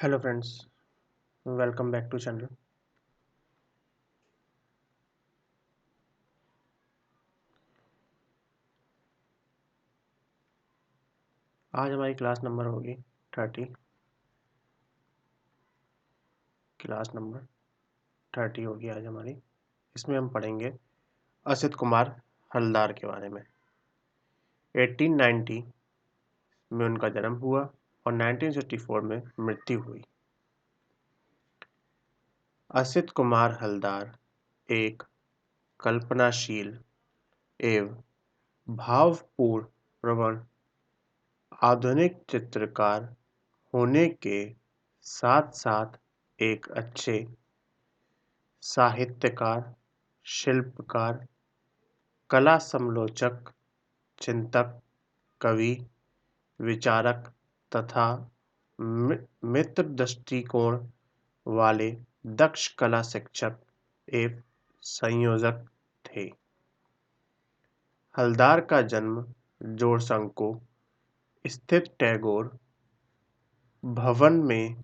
Hello friends, welcome back to channel. आज हमारी class number होगी 30। क्लास नंबर 30 होगी आज हमारी। इसमें हम पढ़ेंगे असित कुमार हलदार के बारे में। 1890 में उनका जन्म हुआ और 1964 में मृत्यु हुई। असित कुमार हलदार एक कल्पनाशील एवं भावपूर्ण प्रवण आधुनिक चित्रकार होने के साथ-साथ एक अच्छे साहित्यकार, शिल्पकार, कला समालोचक, चिंतक, कवि, विचारक तथा मित्र दृष्टिकोण वाले दक्ष कला शिक्षक एवं संयोजक थे। हलदार का जन्म जोड़संको स्थित टैगोर भवन में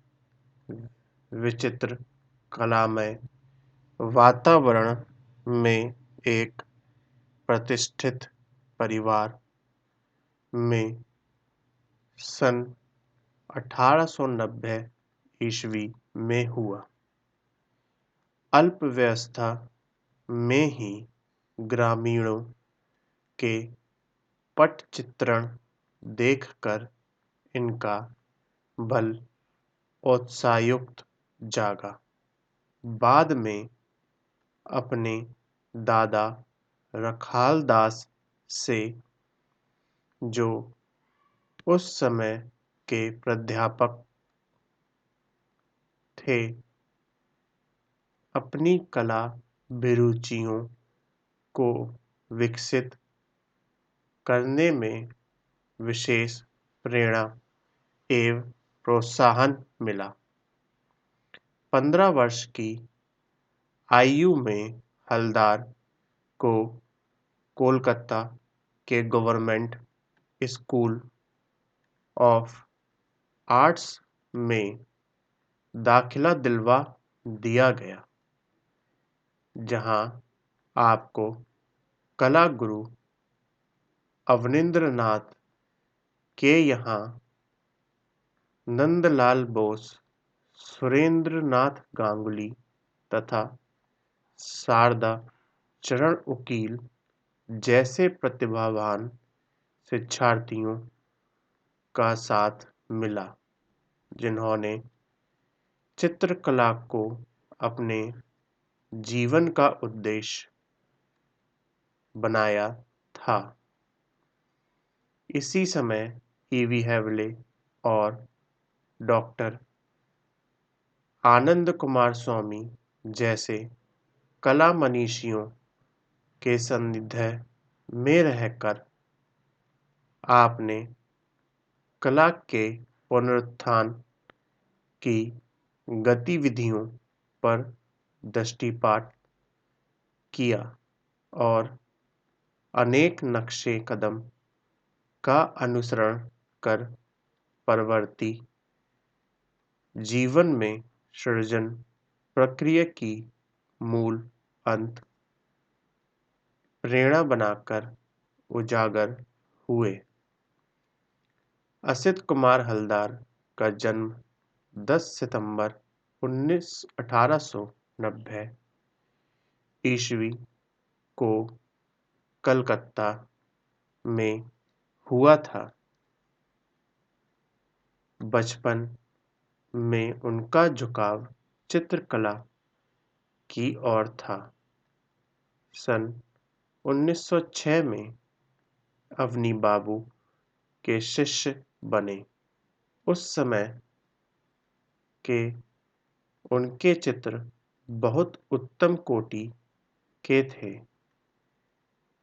विचित्र कलामय वातावरण में एक प्रतिष्ठित परिवार में सन 1890 ईस्वी में हुआ। अल्पावस्था में ही ग्रामीणों के पटचित्रण देखकर इनका बल उत्साहयुक्त जागा। बाद में अपने दादा रखालदास से, जो उस समय के प्राध्यापक थे, अपनी कला अभिरुचियों को विकसित करने में विशेष प्रेरणा एवं प्रोत्साहन मिला। 15 वर्ष की आयु में हलदार को कोलकाता के गवर्नमेंट स्कूल ऑफ आर्ट्स में दाखिला दिलवा दिया गया, जहां आपको कला गुरु अवनींद्रनाथ के यहाँ नंदलाल बोस, सुरेंद्रनाथ गांगुली तथा शारदा चरण उकील जैसे प्रतिभावान शिक्षार्थियों का साथ मिला, जिन्होंने चित्रकला को अपने जीवन का उद्देश्य बनाया था। इसी समय ई.वी. हेवले और डॉक्टर आनंद कुमार स्वामी जैसे कला मनीषियों के सानिध्य में रहकर आपने कला के पुनरुत्थान की गतिविधियों पर दृष्टिपात किया और अनेक नक्शे कदम का अनुसरण कर परवर्ती जीवन में सृजन प्रक्रिया की मूल अंत प्रेरणा बनाकर उजागर हुए। असित कुमार हलदार का जन्म 10 सितंबर 1890 ईस्वी को कलकत्ता में हुआ था। बचपन में उनका झुकाव चित्रकला की ओर था। सन 1906 में अवनी बाबू के शिष्य बने। उस समय के उनके चित्र बहुत उत्तम कोटि के थे।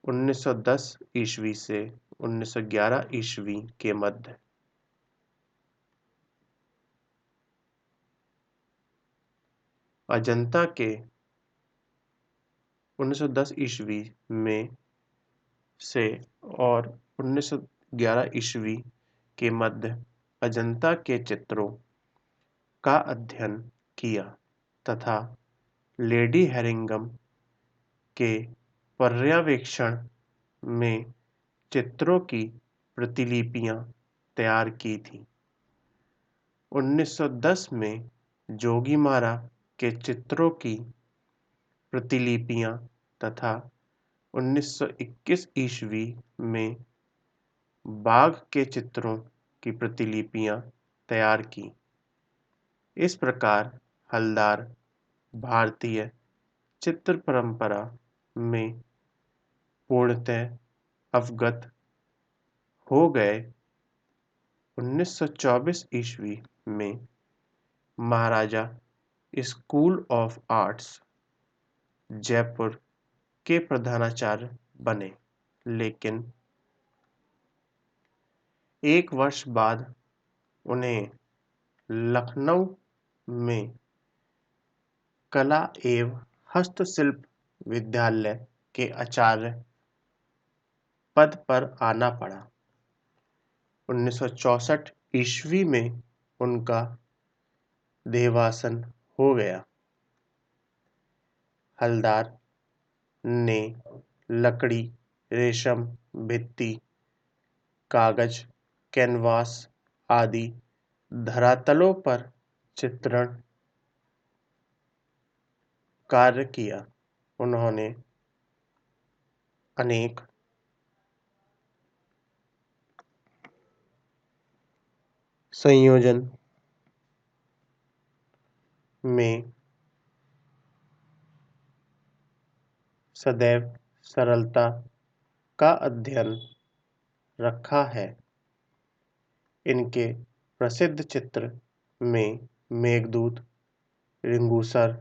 1910 ईस्वी से 1911 ईस्वी के मध्य अजंता के 1910 ईस्वी में से और 1911 ईस्वी के मध्य अजंता के चित्रों का अध्ययन किया तथा लेडी हेरिंगम के पर्यवेक्षण में चित्रों की प्रतिलिपियां तैयार की थी। 1910 में जोगीमारा के चित्रों की प्रतिलिपियां तथा 1921 ईस्वी में बाघ के चित्रों की प्रतिलिपियां तैयार की। इस प्रकार हलदार भारतीय चित्र परंपरा में पूर्णतः अवगत हो गए। 1924 ईस्वी में महाराजा स्कूल ऑफ आर्ट्स जयपुर के प्रधानाचार्य बने, लेकिन एक वर्ष बाद उन्हें लखनऊ में कला एवं हस्तशिल्प विद्यालय के आचार्य पद पर आना पड़ा। 1964 ईस्वी में उनका देहावसान हो गया। हलदार ने लकड़ी, रेशम, भित्ति, कागज, कैनवास आदि धरातलों पर चित्रण कार्य किया। उन्होंने अनेक संयोजन में सदैव सरलता का अध्ययन रखा है। इनके प्रसिद्ध चित्र में मेघदूत, रिंगूसर,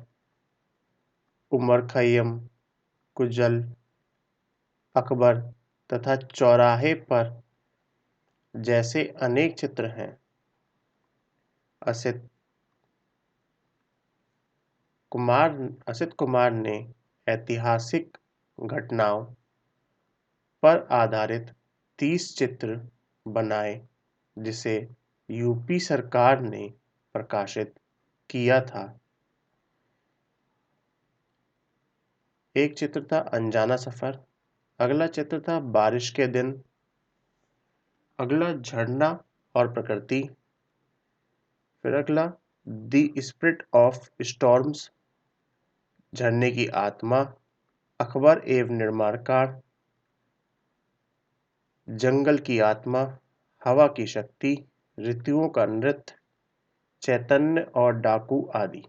उमर खैयम, कुजल, अकबर तथा चौराहे पर जैसे अनेक चित्र हैं। असित कुमार ने ऐतिहासिक घटनाओं पर आधारित 30 चित्र बनाए, जिसे यूपी सरकार ने प्रकाशित किया था। एक चित्र था अनजाना सफर, अगला चित्र था बारिश के दिन, अगला झरना और प्रकृति, फिर अगला द स्पिरिट ऑफ स्टॉर्म्स, झरने की आत्मा, अकबर एवं निर्माण कांड, जंगल की आत्मा, हवा की शक्ति, ऋतुओं का नृत्य, चैतन्य और डाकू आदि।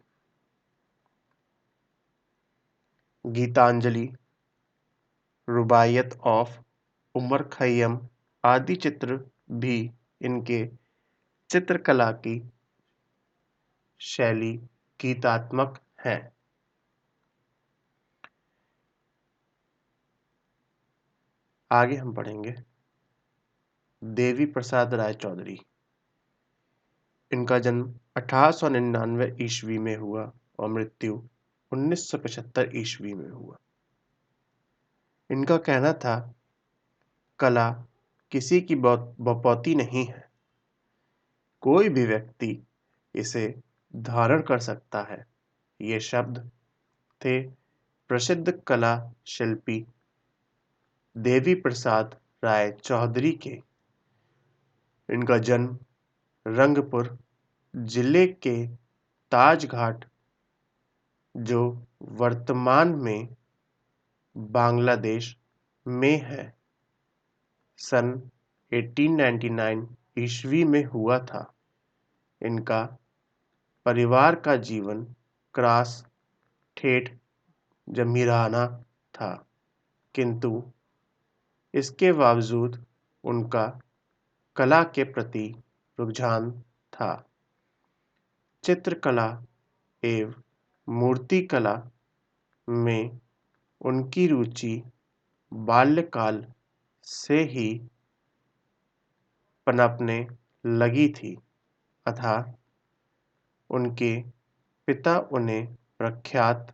गीतांजलि, रुबायत ऑफ उमर खैयम आदि चित्र भी इनके चित्रकला की शैली गीतात्मक है। आगे हम पढ़ेंगे देवी प्रसाद राय चौधरी। इनका जन्म 1899 ईस्वी में हुआ और मृत्यु 1975 ईस्वी में हुआ। इनका कहना था, कला किसी की बपौती नहीं है, कोई भी व्यक्ति इसे धारण कर सकता है। ये शब्द थे प्रसिद्ध कला शिल्पी देवी प्रसाद राय चौधरी के। इनका जन्म रंगपुर जिले के ताजघाट, जो वर्तमान में बांग्लादेश में है, सन 1899 ईस्वी में हुआ था। इनका परिवार का जीवन क्रास ठेठ जमीराना था, किंतु इसके बावजूद उनका कला के प्रति रुझान था। चित्रकला एवं मूर्तिकला में उनकी रुचि बाल्यकाल से ही पनपने लगी थी, अतः उनके पिता उन्हें प्रख्यात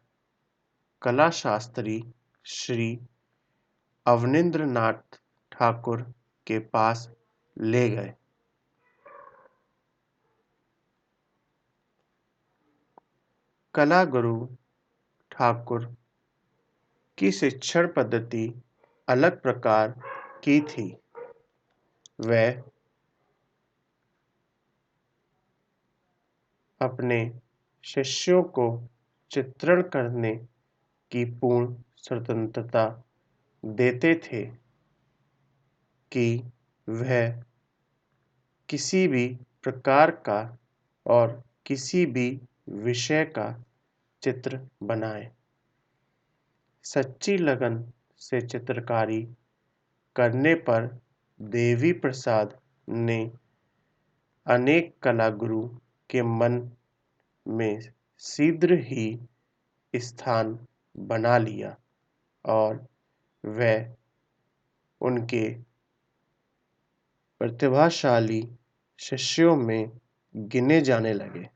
कलाशास्त्री श्री अवनींद्रनाथ ठाकुर के पास ले गए। कला गुरु ठाकुर की शिक्षण पद्धति अलग प्रकार की थी। वह अपने शिष्यों को चित्रण करने की पूर्ण स्वतंत्रता देते थे कि वह किसी भी प्रकार का और किसी भी विषय का चित्र बनाए। सच्ची लगन से चित्रकारी करने पर देवी प्रसाद ने अनेक कलागुरु के मन में शीघ्र ही स्थान बना लिया और वह उनके प्रतिभाशाली शिष्यों में गिने जाने लगे।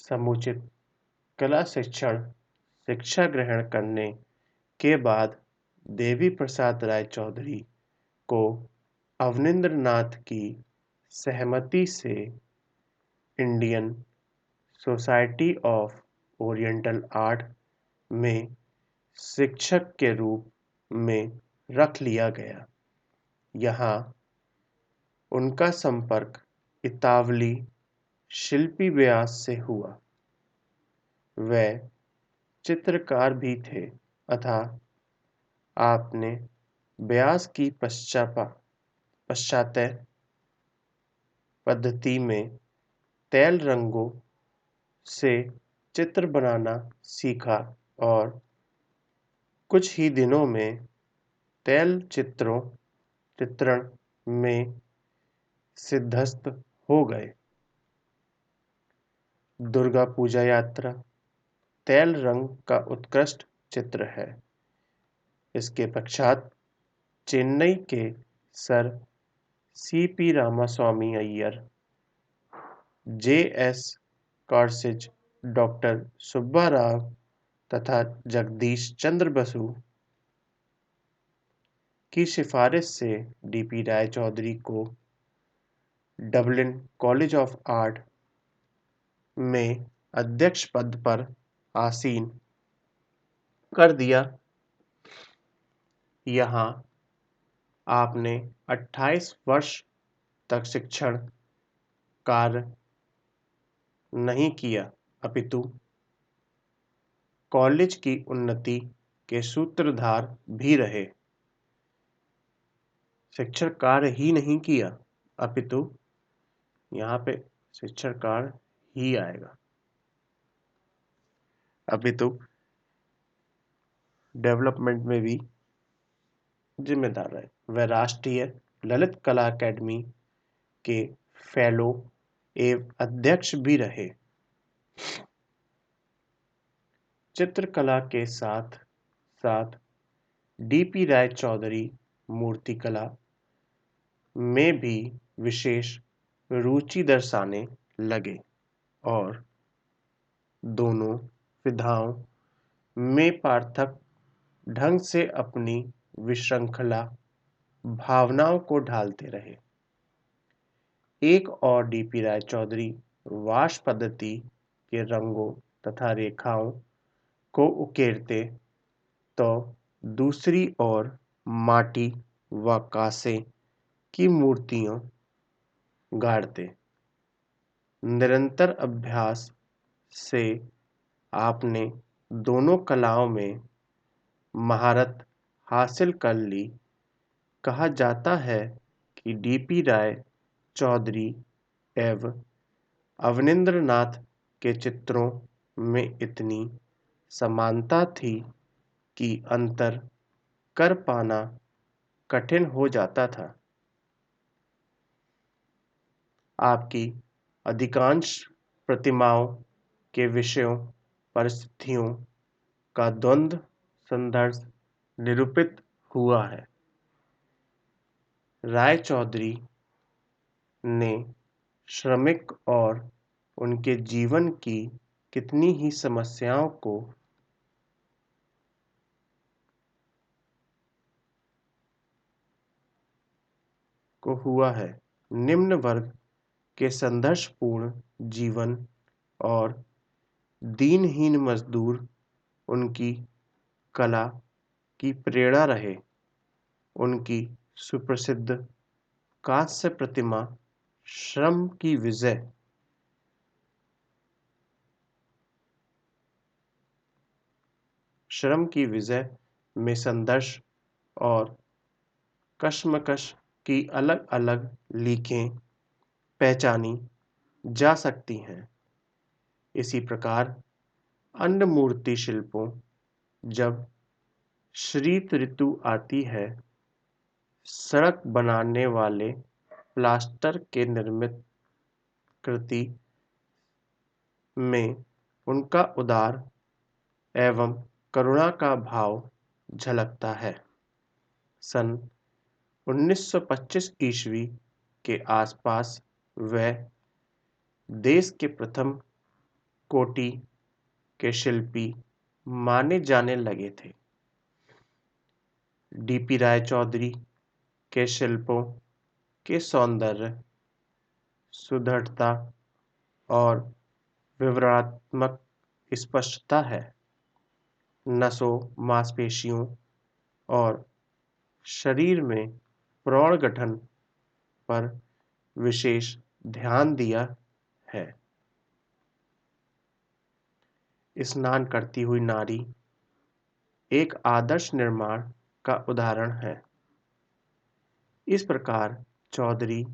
समुचित कला शिक्षा ग्रहण करने के बाद देवी प्रसाद राय चौधरी को अवनींद्र नाथ की सहमति से Indian society of oriental art में शिक्षक के रूप में रख लिया गया। यहाँ उनका संपर्क इतावली शिल्पी व्यास से हुआ। वह चित्रकार भी थे अतः आपने व्यास की पाश्चात्य पद्धति में तेल रंगों से चित्र बनाना सीखा और कुछ ही दिनों में तेल चित्रण में सिद्धस्त हो गए। दुर्गा पूजा यात्रा तेल रंग का उत्कृष्ट चित्र है। इसके पश्चात चेन्नई के sir C P. Ramaswami Iyer, J S. कार्सिज, डॉक्टर सुब्बा राव तथा जगदीश चंद्र बसु की सिफारिश से डी.पी. राय चौधरी को डबलिन कॉलेज ऑफ आर्ट में अध्यक्ष पद पर आसीन कर दिया। यहाँ आपने 28 वर्ष तक शिक्षण कार्य नहीं किया अपितु कॉलेज की उन्नति के सूत्रधार भी रहे। शिक्षण कार्य ही नहीं किया अपितु यहाँ पे शिक्षण कार्य ही आएगा। अपितु डेवलपमेंट में भी जिम्मेदार रहे। वह राष्ट्रीय ललित कला अकादमी के फेलो एवं अध्यक्ष भी रहे। चित्रकला के साथ साथ डी.पी. राय चौधरी मूर्तिकला में भी विशेष रुचि दर्शाने लगे और दोनों विधाओं में पार्थक ढंग से अपनी विशृंखला भावनाओं को ढालते रहे। एक और डी.पी. राय चौधरी वाश पद्धति के रंगों तथा रेखाओं को उकेरते तो दूसरी ओर माटी व कांसे की मूर्तियां गाड़ते। निरंतर अभ्यास से आपने दोनों कलाओं में महारत हासिल कर ली। कहा जाता है कि डी.पी. राय चौधरी एवं अवनींद्र नाथ के चित्रों में इतनी समानता थी कि अंतर कर पाना कठिन हो जाता था। आपकी अधिकांश प्रतिमाओं के विषयों परिस्थितियों का द्वंद्व संदर्भ निरूपित हुआ है। राय चौधरी ने श्रमिक और उनके जीवन की कितनी ही समस्याओं को हुआ है। निम्न वर्ग के संघर्षपूर्ण जीवन और दीनहीन मजदूर उनकी कला की प्रेरणा रहे। उनकी सुप्रसिद्ध कांस्य प्रतिमा श्रम की विजय में संघर्ष और कशमकश की अलग-अलग लीकें पहचानी जा सकती हैं। इसी प्रकार अन्य मूर्ति शिल्पों जब शीत ऋतु आती है, सड़क बनाने वाले प्लास्टर के निर्मित कृति में उनका उदार एवं करुणा का भाव झलकता है। सन 1925 ईस्वी के आसपास वह देश के प्रथम कोटि के शिल्पी माने जाने लगे थे। डीपी राय चौधरी के शिल्पों के सौंदर्य, सुदृढ़ता और विवरणात्मक स्पष्टता है। नसों, मांसपेशियों और शरीर में प्रौढ़ गठन पर विशेष ध्यान दिया है। स्नान करती हुई नारी एक आदर्श निर्माण का उदाहरण है। इस प्रकार चौधरी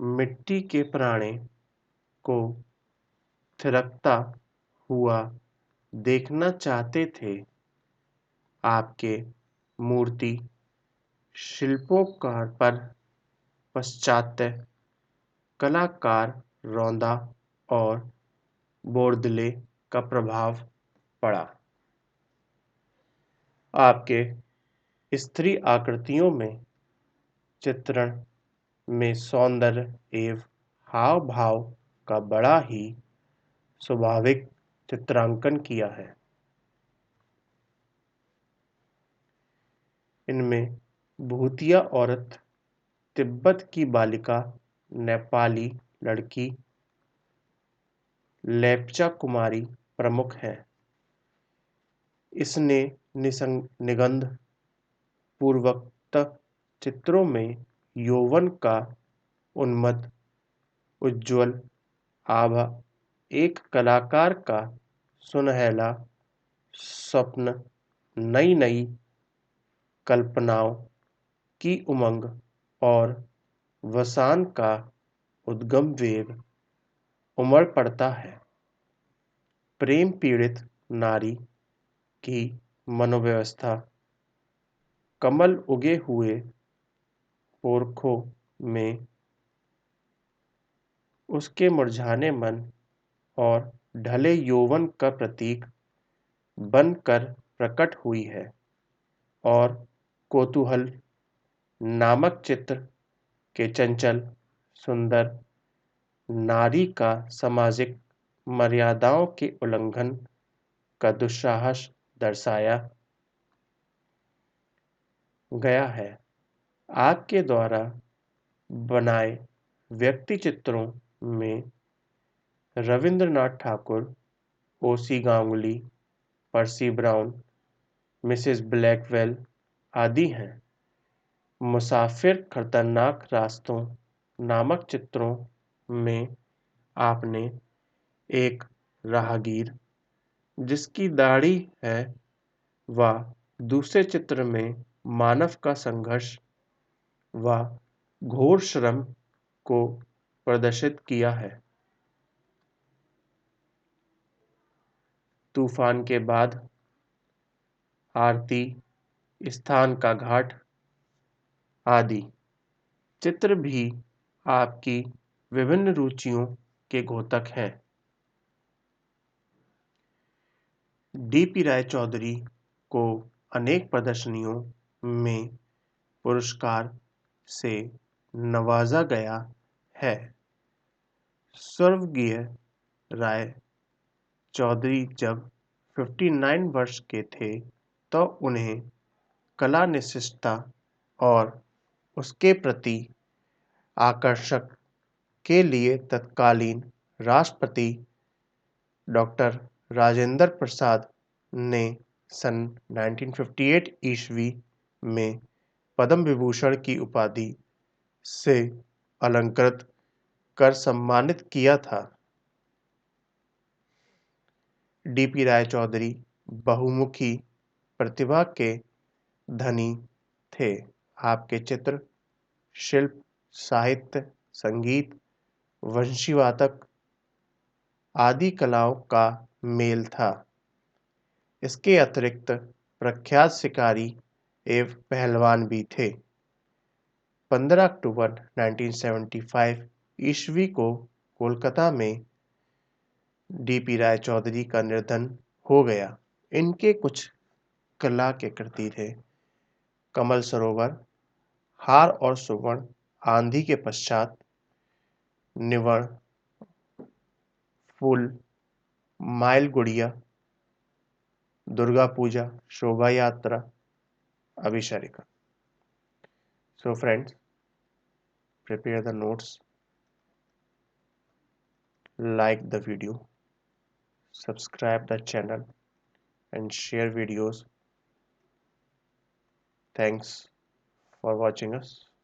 मिट्टी के प्राणे को थिरकता हुआ देखना चाहते थे। आपके मूर्ति शिल्पों पर पाश्चात्य कलाकार रौंदा और बोर्दले का प्रभाव पड़ा। आपके स्त्री आकृतियों में चित्रण में सौंदर्य एवं हाव भाव का बड़ा ही स्वाभाविक चित्रांकन किया है। इनमें भूतिया औरत, तिब्बत की बालिका, नेपाली लड़की, लेप्चा कुमारी प्रमुख हैं। इसने निगंध पूर्वोक्त चित्रों में यौवन का उन्मत्त उज्ज्वल आभा एक कलाकार का सुनहला स्वप्न, नई कल्पनाओं की उमंग और वसान का उद्गम वेग उमड़ पड़ता है। प्रेम पीड़ित नारी की मनोव्यवस्था कमल उगे हुए पोरखों में उसके मुरझाने मन और ढले यौवन का प्रतीक बनकर प्रकट हुई है और कौतूहल नामक चित्र के चंचल सुंदर नारी का सामाजिक मर्यादाओं के उल्लंघन का दुस्साहस दर्शाया गया है। आपके द्वारा बनाए व्यक्ति चित्रों में Rabindranath Thakur, O C Ganguly, Percy Brown, Mrs Blackwell आदि हैं। मुसाफिर खतरनाक रास्तों नामक चित्रों में आपने एक राहगीर जिसकी दाढ़ी है व दूसरे चित्र में मानव का संघर्ष व घोर श्रम को प्रदर्शित किया है। तूफान के बाद आरती स्थान का घाट आदि चित्र भी आपकी विभिन्न रुचियों के द्योतक हैं। डीपी राय चौधरी को अनेक प्रदर्शनियों में पुरस्कार से नवाजा गया है। स्वर्गीय राय चौधरी जब 59 वर्ष के थे तो उन्हें कला निष्ठा और उसके प्रति आकर्षक के लिए तत्कालीन राष्ट्रपति डॉक्टर राजेंद्र प्रसाद ने सन 1958 ईस्वी में पद्म विभूषण की उपाधि से अलंकृत कर सम्मानित किया था। डीपी राय चौधरी बहुमुखी प्रतिभा के धनी थे। आपके चित्र, शिल्प, साहित्य, संगीत, वंशीवादक आदि कलाओं का मेल था। इसके अतिरिक्त प्रख्यात शिकारी एवं पहलवान भी थे। 15 अक्टूबर 1975 ईस्वी को कोलकाता में डीपी राय चौधरी का निधन हो गया। इनके कुछ कला के कृति थे कमल सरोवर, हार और सुवर्ण, आंधी के पश्चात, निवण, फूल, माइल गुड़िया, दुर्गा पूजा, शोभा यात्रा, अभिषरिका। So friends, prepare the notes, like the video, subscribe the channel and share videos. Thanks for watching us.